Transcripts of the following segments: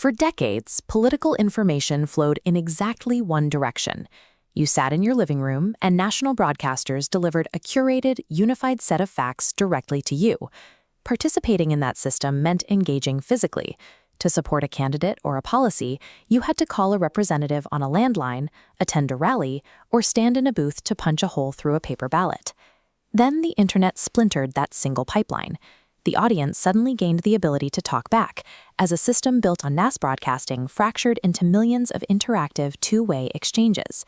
For decades, political information flowed in exactly one direction. You sat in your living room, and national broadcasters delivered a curated, unified set of facts directly to you. Participating in that system meant engaging physically. To support a candidate or a policy, you had to call a representative on a landline, attend a rally, or stand in a booth to punch a hole through a paper ballot. Then the internet splintered that single pipeline. The audience suddenly gained the ability to talk back, as a system built on mass broadcasting fractured into millions of interactive two-way exchanges.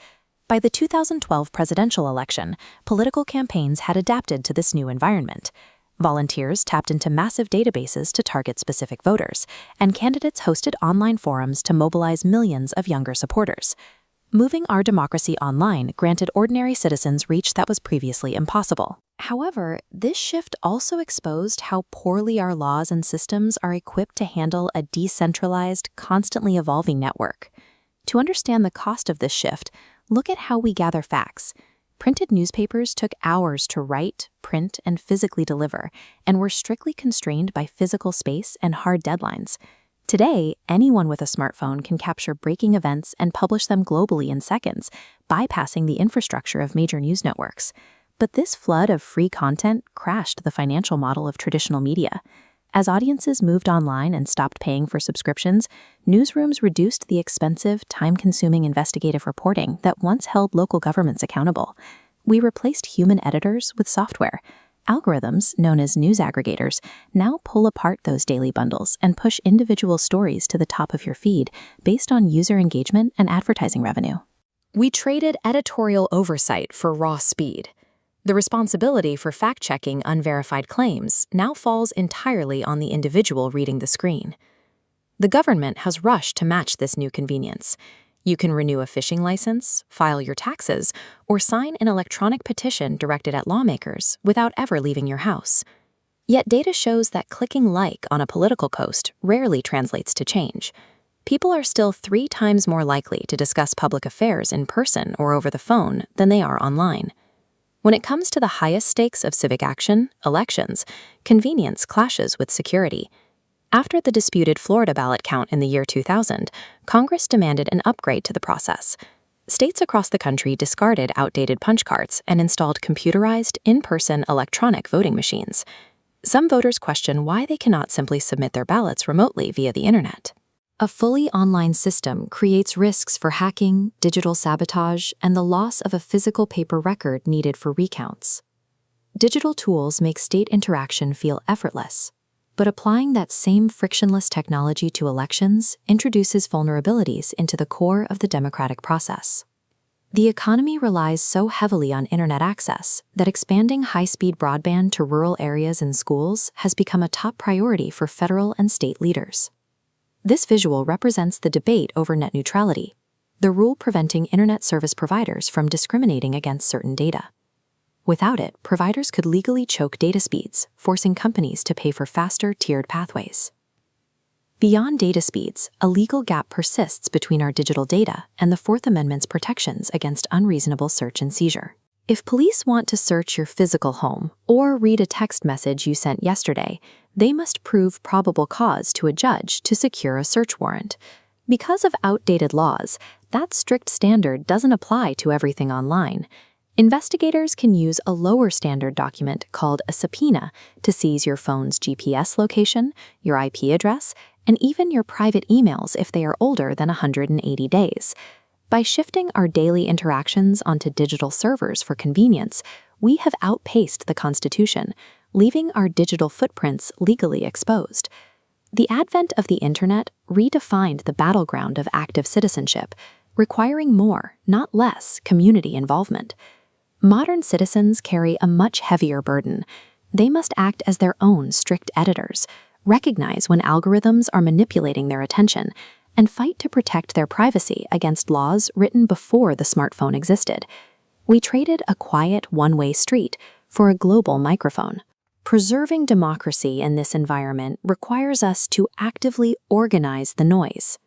By the 2012 presidential election, political campaigns had adapted to this new environment. Volunteers tapped into massive databases to target specific voters, and candidates hosted online forums to mobilize millions of younger supporters. Moving our democracy online granted ordinary citizens reach that was previously impossible. However, this shift also exposed how poorly our laws and systems are equipped to handle a decentralized, constantly evolving network. To understand the cost of this shift, look at how we gather facts. Printed newspapers took hours to write, print, and physically deliver, and were strictly constrained by physical space and hard deadlines. Today, anyone with a smartphone can capture breaking events and publish them globally in seconds, bypassing the infrastructure of major news networks. But this flood of free content crashed the financial model of traditional media. As audiences moved online and stopped paying for subscriptions, newsrooms reduced the expensive, time-consuming investigative reporting that once held local governments accountable. We replaced human editors with software. Algorithms, known as news aggregators, now pull apart those daily bundles and push individual stories to the top of your feed based on user engagement and advertising revenue. We traded editorial oversight for raw speed. The responsibility for fact-checking unverified claims now falls entirely on the individual reading the screen. The government has rushed to match this new convenience. You can renew a fishing license, file your taxes, or sign an electronic petition directed at lawmakers without ever leaving your house. Yet data shows that clicking like on a political post rarely translates to change. People are still 3 times more likely to discuss public affairs in person or over the phone than they are online. When it comes to the highest stakes of civic action, elections, convenience clashes with security. After the disputed Florida ballot count in the year 2000, Congress demanded an upgrade to the process. States across the country discarded outdated punch cards and installed computerized, in-person electronic voting machines. Some voters question why they cannot simply submit their ballots remotely via the internet. A fully online system creates risks for hacking, digital sabotage, and the loss of a physical paper record needed for recounts. Digital tools make state interaction feel effortless, but applying that same frictionless technology to elections introduces vulnerabilities into the core of the democratic process. The economy relies so heavily on internet access that expanding high-speed broadband to rural areas and schools has become a top priority for federal and state leaders. This visual represents the debate over net neutrality, the rule preventing internet service providers from discriminating against certain data. Without it, providers could legally choke data speeds, forcing companies to pay for faster, tiered pathways. Beyond data speeds, a legal gap persists between our digital data and the Fourth Amendment's protections against unreasonable search and seizure. If police want to search your physical home or read a text message you sent yesterday, they must prove probable cause to a judge to secure a search warrant. Because of outdated laws, that strict standard doesn't apply to everything online. Investigators can use a lower standard document called a subpoena to seize your phone's GPS location, your IP address, and even your private emails if they are older than 180 days. By shifting our daily interactions onto digital servers for convenience, we have outpaced the Constitution, leaving our digital footprints legally exposed. The advent of the internet redefined the battleground of active citizenship, requiring more, not less, community involvement. Modern citizens carry a much heavier burden. They must act as their own strict editors, recognize when algorithms are manipulating their attention, and fight to protect their privacy against laws written before the smartphone existed. We traded a quiet one-way street for a global microphone. Preserving democracy in this environment requires us to actively organize the noise.